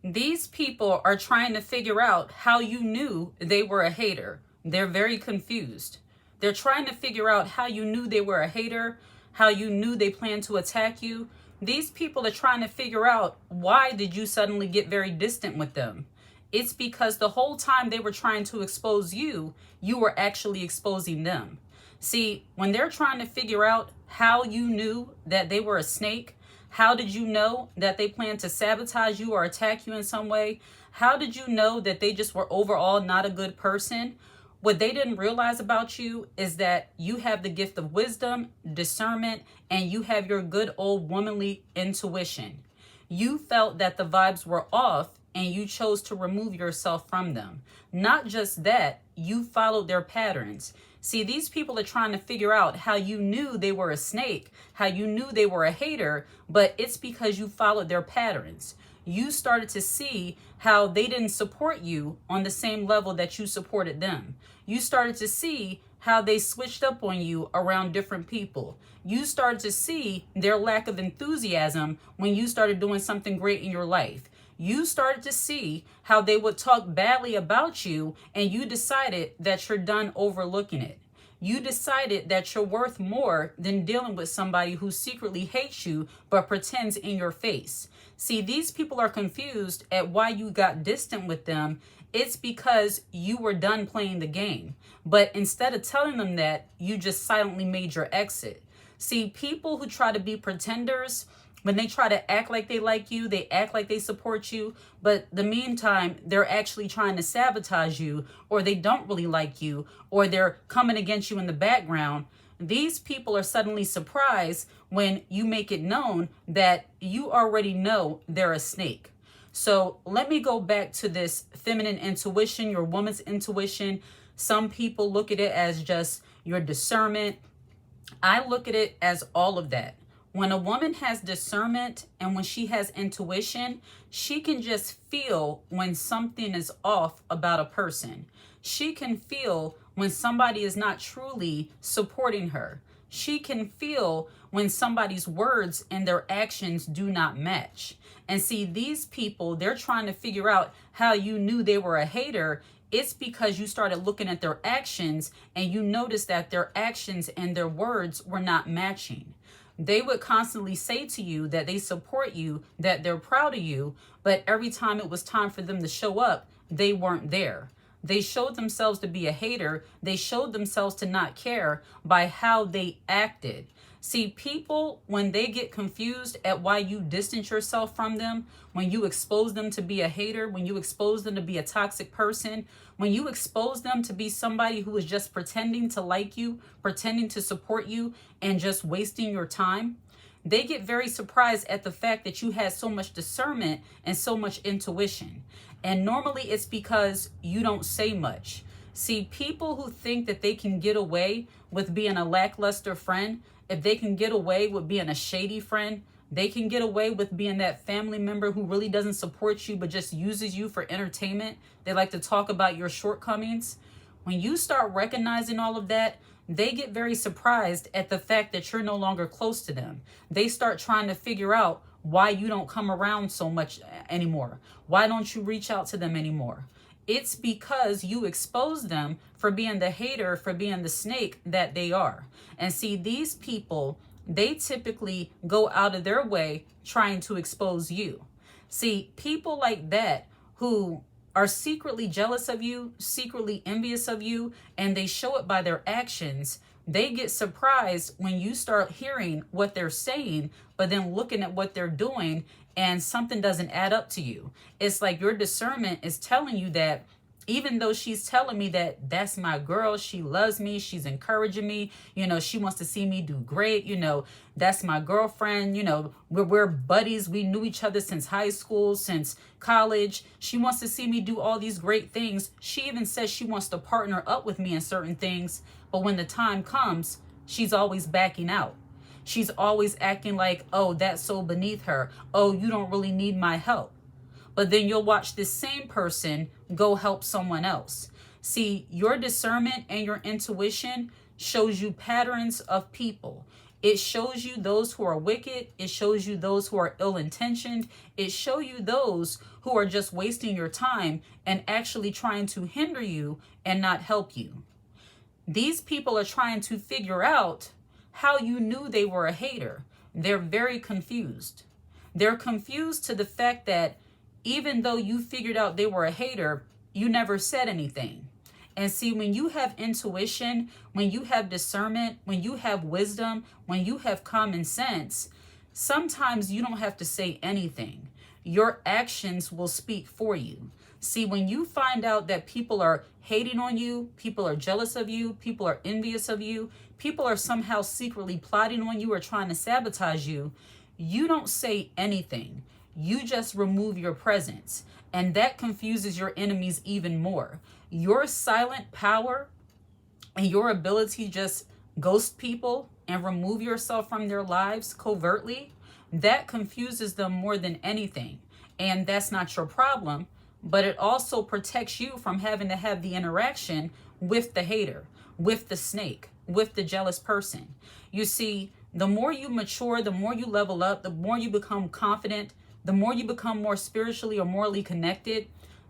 These people are trying to figure out how you knew they were a hater. They're very confused. They're trying to figure out how you knew they were a hater, how you knew they planned to attack you. These people are trying to figure out, why did you suddenly get very distant with them? It's because the whole time they were trying to expose you, you were actually exposing them. See, when they're trying to figure out how you knew that they were a snake, how did you know that they planned to sabotage you or attack you in some way? How did you know that they just were overall not a good person? What they didn't realize about you is that you have the gift of wisdom, discernment, and you have your good old womanly intuition. You felt that the vibes were off and you chose to remove yourself from them. Not just that, you followed their patterns. See, these people are trying to figure out how you knew they were a snake, how you knew they were a hater, but it's because you followed their patterns. You started to see how they didn't support you on the same level that you supported them. You started to see how they switched up on you around different people. You started to see their lack of enthusiasm when you started doing something great in your life. You started to see how they would talk badly about you, and you decided that you're done overlooking it. You decided that you're worth more than dealing with somebody who secretly hates you but pretends in your face. See, these people are confused at why you got distant with them. It's because you were done playing the game. But instead of telling them that, you just silently made your exit. See, people who try to be pretenders, when they try to act like they like you, they act like they support you, but the meantime, they're actually trying to sabotage you, or they don't really like you, or they're coming against you in the background. These people are suddenly surprised when you make it known that you already know they're a snake. So let me go back to this feminine intuition, your woman's intuition. Some people look at it as just your discernment. I look at it as all of that. When a woman has discernment and when she has intuition, she can just feel when something is off about a person. She can feel when somebody is not truly supporting her. She can feel when somebody's words and their actions do not match. And see, these people, they're trying to figure out how you knew they were a hater. It's because you started looking at their actions and you noticed that their actions and their words were not matching. They would constantly say to you that they support you, that they're proud of you, but every time it was time for them to show up, they weren't there. They showed themselves to be a hater. They showed themselves to not care by how they acted. See, people, when they get confused at why you distance yourself from them, when you expose them to be a hater, when you expose them to be a toxic person, when you expose them to be somebody who is just pretending to like you, pretending to support you, and just wasting your time, they get very surprised at the fact that you had so much discernment and so much intuition. And normally it's because you don't say much. See, people who think that they can get away with being a lackluster friend, if they can get away with being a shady friend, they can get away with being that family member who really doesn't support you but just uses you for entertainment. They like to talk about your shortcomings. When you start recognizing all of that, they get very surprised at the fact that you're no longer close to them. They start trying to figure out why you don't come around so much anymore. Why don't you reach out to them anymore? It's because you expose them for being the hater, for being the snake that they are. And see, these people, they typically go out of their way trying to expose you. See, people like that who are secretly jealous of you, secretly envious of you, and they show it by their actions, they get surprised when you start hearing what they're saying, but then looking at what they're doing and something doesn't add up to you. It's like your discernment is telling you that even though she's telling me that that's my girl, she loves me, she's encouraging me, she wants to see me do great, that's my girlfriend, we're buddies, we knew each other since high school, since college, she wants to see me do all these great things. She even says she wants to partner up with me in certain things, but when the time comes, she's always backing out. She's always acting like, oh, that's so beneath her. Oh, you don't really need my help. But then you'll watch this same person go help someone else. See, your discernment and your intuition shows you patterns of people. It shows you those who are wicked. It shows you those who are ill-intentioned. It shows you those who are just wasting your time and actually trying to hinder you and not help you. These people are trying to figure out how you knew they were a hater. They're very confused. They're confused to the fact that even though you figured out they were a hater, you never said anything. And see, when you have intuition, when you have discernment, when you have wisdom, when you have common sense, sometimes you don't have to say anything. Your actions will speak for you. See, when you find out that people are hating on you, people are jealous of you, people are envious of you, people are somehow secretly plotting on you or trying to sabotage you, you don't say anything. You just remove your presence. And that confuses your enemies even more. Your silent power and your ability to just ghost people and remove yourself from their lives covertly, that confuses them more than anything. And that's not your problem, but it also protects you from having to have the interaction with the hater, with the snake, with the jealous person. You see, the more you mature, the more you level up, the more you become confident, the more you become more spiritually or morally connected,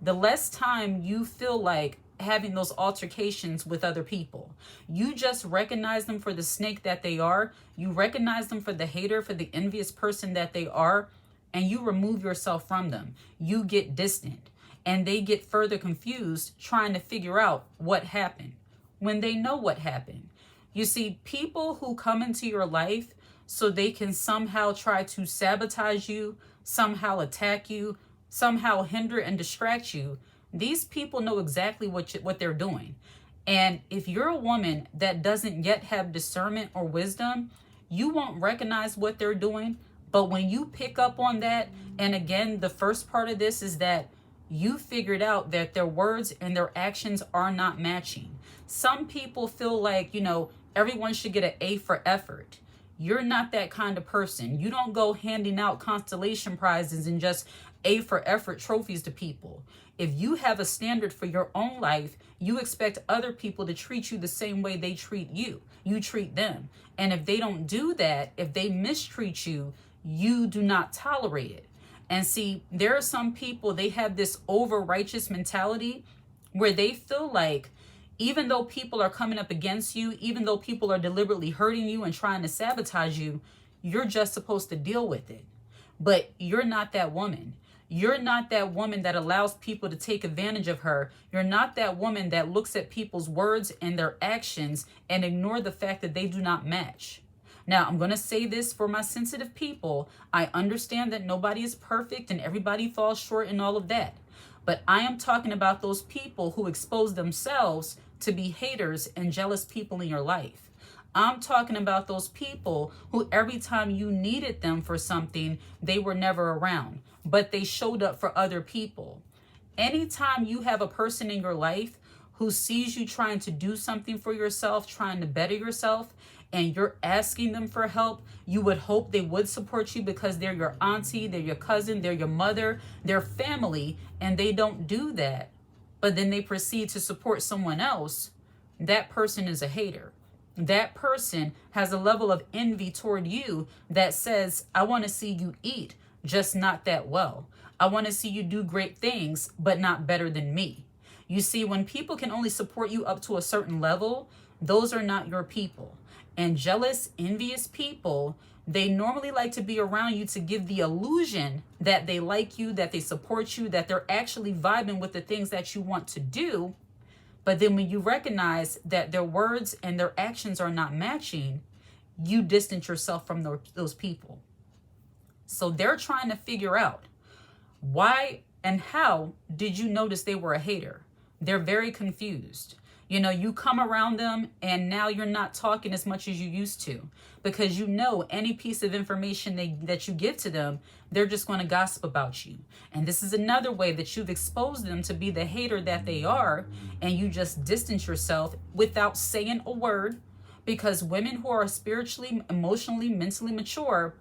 the less time you feel like having those altercations with other people. You just recognize them for the snake that they are. You recognize them for the hater, for the envious person that they are, and you remove yourself from them. You get distant, and they get further confused trying to figure out what happened when they know what happened. You see, people who come into your life so they can somehow try to sabotage you, somehow attack you, somehow hinder and distract you, these people know exactly what they're doing. And if you're a woman that doesn't yet have discernment or wisdom, you won't recognize what they're doing. But when you pick up on that, and again, the first part of this is that you figured out that their words and their actions are not matching. Some people feel like, everyone should get an A for effort. You're not that kind of person. You don't go handing out constellation prizes and just A for effort trophies to people. If you have a standard for your own life, you expect other people to treat you the same way they treat you. You treat them. And if they don't do that, if they mistreat you, you do not tolerate it. And see, there are some people, they have this over-righteous mentality where they feel like even though people are coming up against you, even though people are deliberately hurting you and trying to sabotage you, you're just supposed to deal with it. But you're not that woman. You're not that woman that allows people to take advantage of her. You're not that woman that looks at people's words and their actions and ignore the fact that they do not match. Now, I'm going to say this for my sensitive people. I understand that nobody is perfect and everybody falls short and all of that. But I am talking about those people who expose themselves to be haters and jealous people in your life. I'm talking about those people who every time you needed them for something, they were never around, but they showed up for other people. Anytime you have a person in your life who sees you trying to do something for yourself, trying to better yourself, and you're asking them for help, you would hope they would support you because they're your auntie, they're your cousin, they're your mother, they're family, and they don't do that, but then they proceed to support someone else. That person is a hater. That person has a level of envy toward you that says, I want to see you eat, just not that well. I want to see you do great things, but not better than me. You see, when people can only support you up to a certain level, those are not your people. And jealous, envious people, they normally like to be around you to give the illusion that they like you, that they support you, that they're actually vibing with the things that you want to do. But then when you recognize that their words and their actions are not matching, you distance yourself from those people. So they're trying to figure out why and how did you notice they were a hater? They're very confused. You come around them and now you're not talking as much as you used to because any piece of information that you give to them, they're just going to gossip about you. And this is another way that you've exposed them to be the hater that they are, and you just distance yourself without saying a word, because women who are spiritually, emotionally, mentally mature,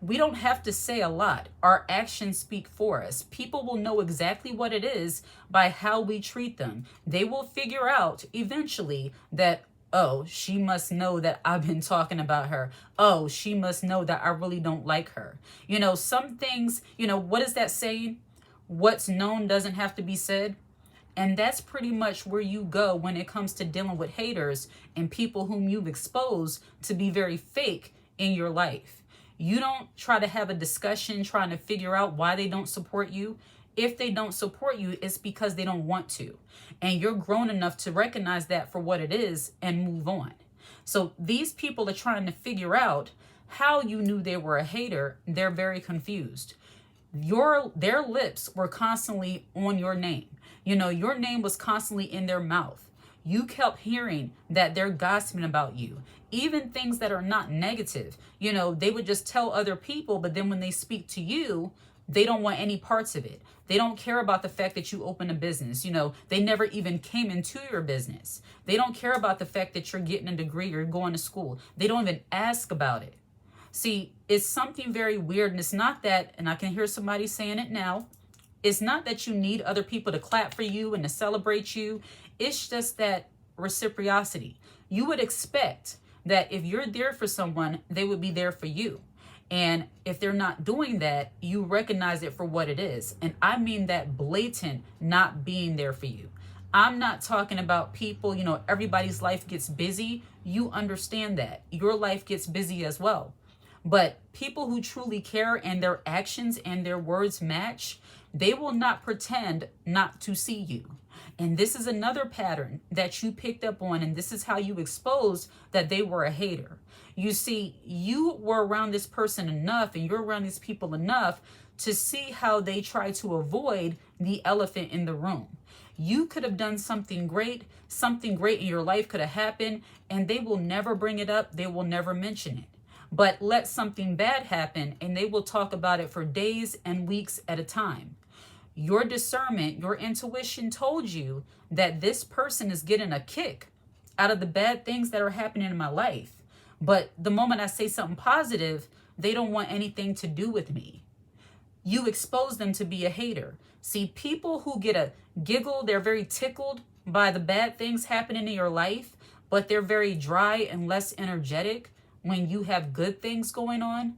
we don't have to say a lot. Our actions speak for us. People will know exactly what it is by how we treat them. They will figure out eventually that Oh, she must know that I've been talking about her. Oh, she must know that I really don't like her. Some things, what is that saying? What's known doesn't have to be said. And that's pretty much where you go when it comes to dealing with haters and people whom you've exposed to be very fake in your life. You don't try to have a discussion trying to figure out why they don't support you. If they don't support you, it's because they don't want to. And you're grown enough to recognize that for what it is and move on. So these people are trying to figure out how you knew they were a hater. They're very confused. Their lips were constantly on your name. Your name was constantly in their mouth. You kept hearing that they're gossiping about you, even things that are not negative. They would just tell other people, but then when they speak to you, they don't want any parts of it. They don't care about the fact that you open a business. They never even came into your business. They don't care about the fact that you're getting a degree or going to school. They don't even ask about it. See, it's something very weird, and it's not that, and I can hear somebody saying it now, it's not that you need other people to clap for you and to celebrate you. It's just that reciprocity. You would expect that if you're there for someone, they would be there for you. And if they're not doing that, you recognize it for what it is. And I mean that blatant not being there for you. I'm not talking about people, everybody's life gets busy. You understand that. Your life gets busy as well. But people who truly care and their actions and their words match, they will not pretend not to see you. And this is another pattern that you picked up on, and this is how you exposed that they were a hater. You see, you were around this person enough and you're around these people enough to see how they try to avoid the elephant in the room. You could have done something great in your life could have happened, and they will never bring it up. They will never mention it. But let something bad happen and they will talk about it for days and weeks at a time. Your discernment, your intuition told you that this person is getting a kick out of the bad things that are happening in my life. But the moment I say something positive, they don't want anything to do with me. You expose them to be a hater. See, people who get a giggle, they're very tickled by the bad things happening in your life, but they're very dry and less energetic when you have good things going on.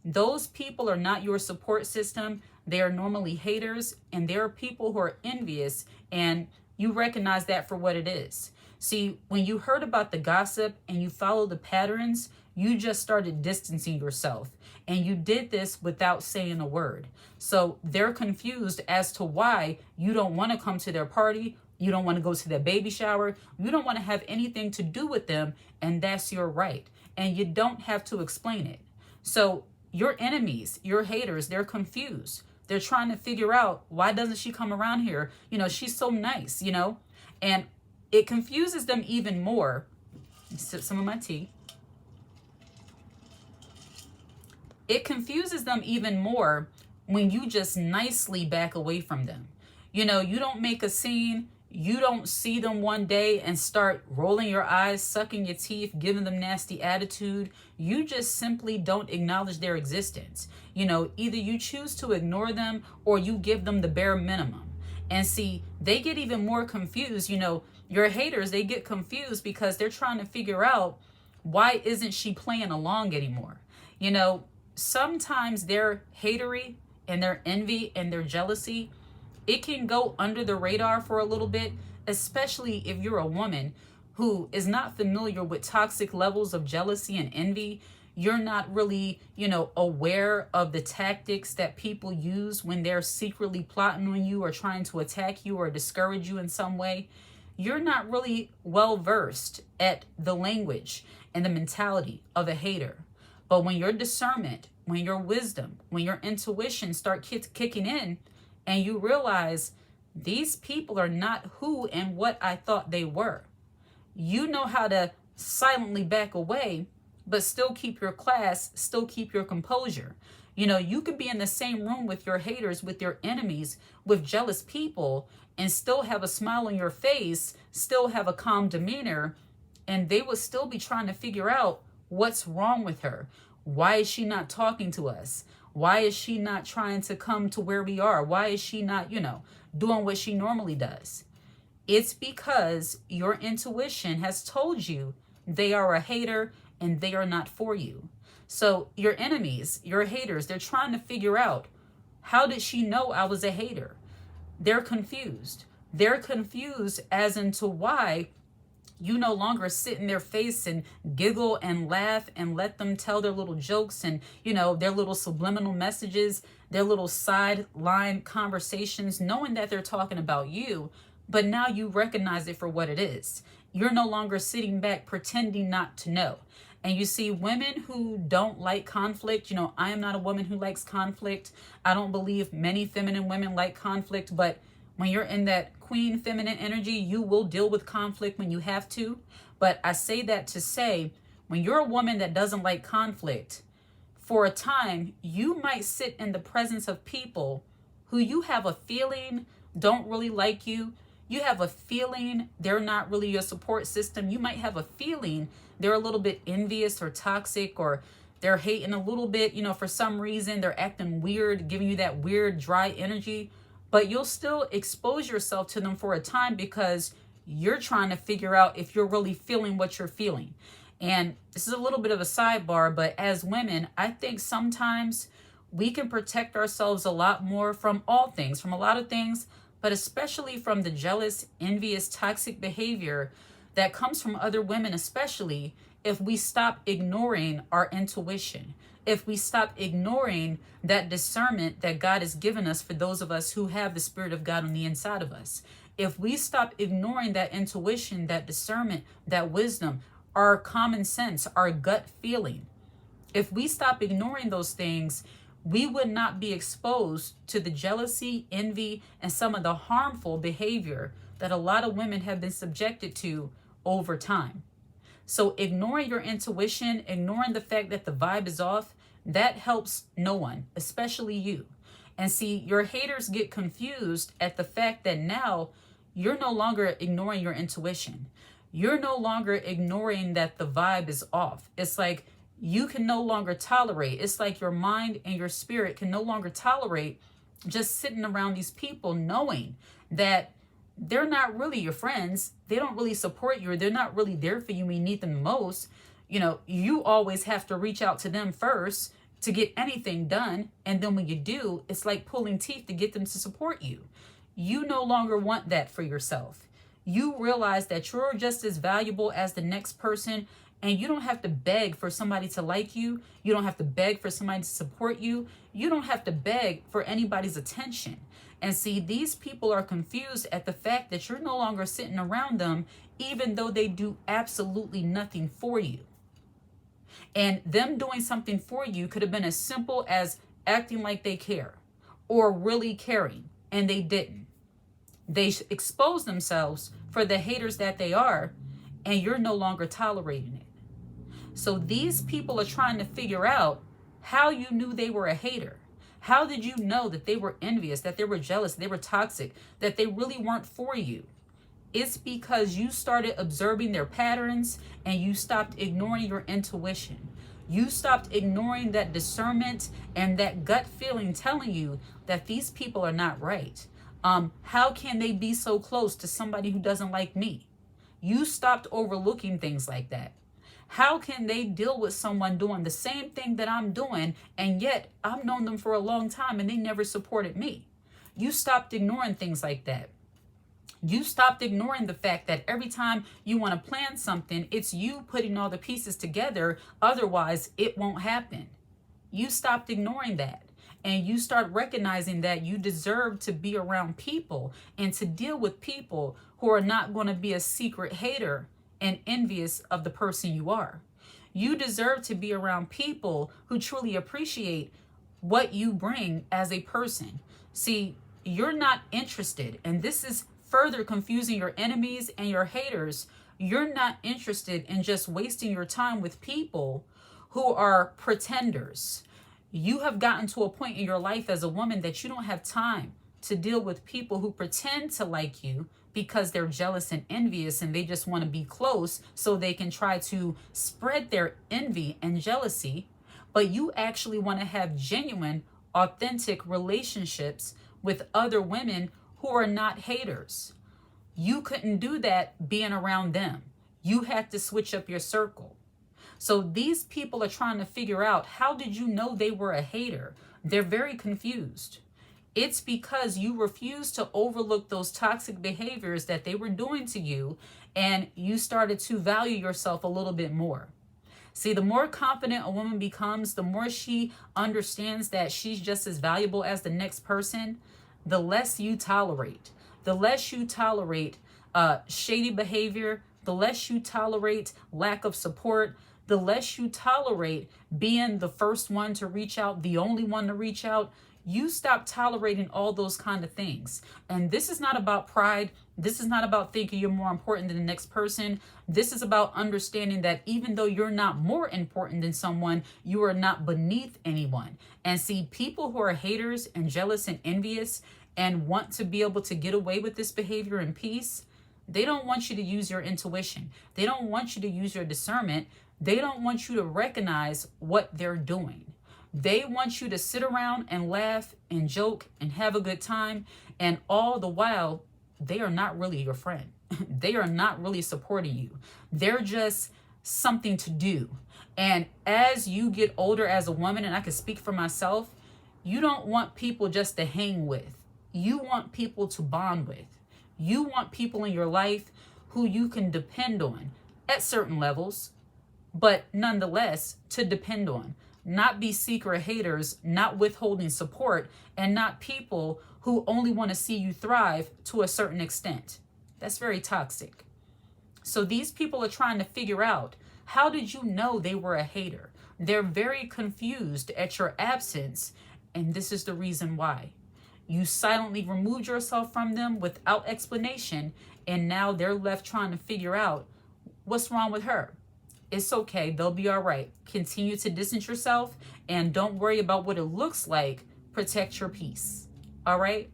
Those people are not your support system. They are normally haters, and there are people who are envious, and you recognize that for what it is. See, when you heard about the gossip and you follow the patterns, you just started distancing yourself, and you did this without saying a word. So they're confused as to why you don't want to come to their party. You don't want to go to their baby shower. You don't want to have anything to do with them, and that's your right. And you don't have to explain it. So your enemies, your haters, they're confused. They're trying to figure out, why doesn't she come around here? She's so nice, and it confuses them even more. Sip some of my tea. It confuses them even more when you just nicely back away from them. You don't make a scene. You don't see them one day and start rolling your eyes, sucking your teeth, giving them nasty attitude. You just simply don't acknowledge their existence. Either you choose to ignore them or you give them the bare minimum. And see, they get even more confused. Your haters, they get confused because they're trying to figure out, why isn't she playing along anymore? Sometimes their hatery and their envy and their jealousy, it can go under the radar for a little bit, especially if you're a woman who is not familiar with toxic levels of jealousy and envy. You're not really, aware of the tactics that people use when they're secretly plotting on you or trying to attack you or discourage you in some way. You're not really well versed at the language and the mentality of a hater. But when your discernment, when your wisdom, when your intuition start kicking in, and you realize these people are not who and what I thought they were, you know how to silently back away, but still keep your class, still keep your composure. You could be in the same room with your haters, with your enemies, with jealous people, and still have a smile on your face, still have a calm demeanor, and they would still be trying to figure out what's wrong with her. Why is she not talking to us? Why is she not trying to come to where we are? Why is she not, doing what she normally does? It's because your intuition has told you they are a hater and they are not for you. So your enemies, your haters, they're trying to figure out, how did she know I was a hater? They're confused. They're confused as into why you no longer sit in their face and giggle and laugh and let them tell their little jokes and, their little subliminal messages, their little sideline conversations, knowing that they're talking about you, but now you recognize it for what it is. You're no longer sitting back pretending not to know. And you see, women who don't like conflict, I am not a woman who likes conflict. I don't believe many feminine women like conflict, but when you're in that queen feminine energy, you will deal with conflict when you have to. But I say that to say, when you're a woman that doesn't like conflict, for a time, you might sit in the presence of people who you have a feeling don't really like you. You have a feeling they're not really your support system. You might have a feeling they're a little bit envious or toxic, or they're hating a little bit, for some reason they're acting weird, giving you that weird, dry energy. But you'll still expose yourself to them for a time because you're trying to figure out if you're really feeling what you're feeling. And this is a little bit of a sidebar, but as women, I think sometimes we can protect ourselves a lot more from all things, from a lot of things, but especially from the jealous, envious, toxic behavior that comes from other women, especially if we stop ignoring our intuition, if we stop ignoring that discernment that God has given us for those of us who have the Spirit of God on the inside of us. If we stop ignoring that intuition, that discernment, that wisdom, our common sense, our gut feeling, if we stop ignoring those things, we would not be exposed to the jealousy, envy, and some of the harmful behavior that a lot of women have been subjected to over time. So ignoring your intuition, ignoring the fact that the vibe is off, that helps no one, especially you. And see, your haters get confused at the fact that now you're no longer ignoring your intuition. You're no longer ignoring that the vibe is off. It's like you can no longer tolerate. It's like your mind and your spirit can no longer tolerate just sitting around these people knowing that they're not really your friends. They don't really support you, or they're not really there for you when you need them the most. You always have to reach out to them first to get anything done. And then when you do, it's like pulling teeth to get them to support you. You no longer want that for yourself. You realize that you're just as valuable as the next person, and you don't have to beg for somebody to like you. You don't have to beg for somebody to support you. You don't have to beg for anybody's attention. And see, these people are confused at the fact that you're no longer sitting around them, even though they do absolutely nothing for you. And them doing something for you could have been as simple as acting like they care or really caring, and they didn't. They exposed themselves for the haters that they are, and you're no longer tolerating it. So these people are trying to figure out how you knew they were a hater. How did you know that they were envious, that they were jealous, they were toxic, that they really weren't for you? It's because you started observing their patterns and you stopped ignoring your intuition. You stopped ignoring that discernment and that gut feeling telling you that these people are not right. How can they be so close to somebody who doesn't like me? You stopped overlooking things like that. How can they deal with someone doing the same thing that I'm doing, and yet I've known them for a long time and they never supported me? You stopped ignoring things like that. You stopped ignoring the fact that every time you want to plan something, it's you putting all the pieces together. Otherwise, it won't happen. You stopped ignoring that. And you start recognizing that you deserve to be around people and to deal with people who are not going to be a secret hater and envious of the person you are. You deserve to be around people who truly appreciate what you bring as a person. See, you're not interested, and this is further confusing your enemies and your haters. You're not interested in just wasting your time with people who are pretenders. You have gotten to a point in your life as a woman that you don't have time to deal with people who pretend to like you because they're jealous and envious and they just want to be close so they can try to spread their envy and jealousy. But you actually want to have genuine, authentic relationships with other women who are not haters. You couldn't do that being around them. You had to switch up your circle. So these people are trying to figure out, how did you know they were a hater? They're very confused. It's because you refused to overlook those toxic behaviors that they were doing to you, and you started to value yourself a little bit more. See, the more confident a woman becomes, the more she understands that she's just as valuable as the next person, the less you tolerate. The less you tolerate shady behavior, the less you tolerate lack of support, the less you tolerate being the first one to reach out, the only one to reach out. You stop tolerating all those kind of things. And this is not about pride. This is not about thinking you're more important than the next person. This is about understanding that even though you're not more important than someone, you are not beneath anyone. And see, people who are haters and jealous and envious and want to be able to get away with this behavior in peace, they don't want you to use your intuition. They don't want you to use your discernment. They don't want you to recognize what they're doing. They want you to sit around and laugh and joke and have a good time. And all the while, they are not really your friend. They are not really supporting you. They're just something to do. And as you get older as a woman, and I can speak for myself, you don't want people just to hang with. You want people to bond with. You want people in your life who you can depend on at certain levels, but nonetheless to depend on. Not be secret haters, not withholding support, and not people who only want to see you thrive to a certain extent. That's very toxic. So these people are trying to figure out, how did you know they were a hater? They're very confused at your absence, and this is the reason why. You silently removed yourself from them without explanation, and now they're left trying to figure out what's wrong with her. It's okay. They'll be all right. Continue to distance yourself and don't worry about what it looks like. Protect your peace. All right?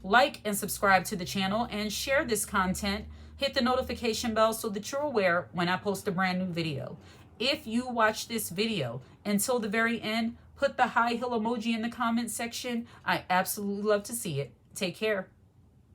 Like and subscribe to the channel and share this content. Hit the notification bell so that you're aware when I post a brand new video. If you watch this video until the very end, put the high heel emoji in the comment section. I absolutely love to see it. Take care.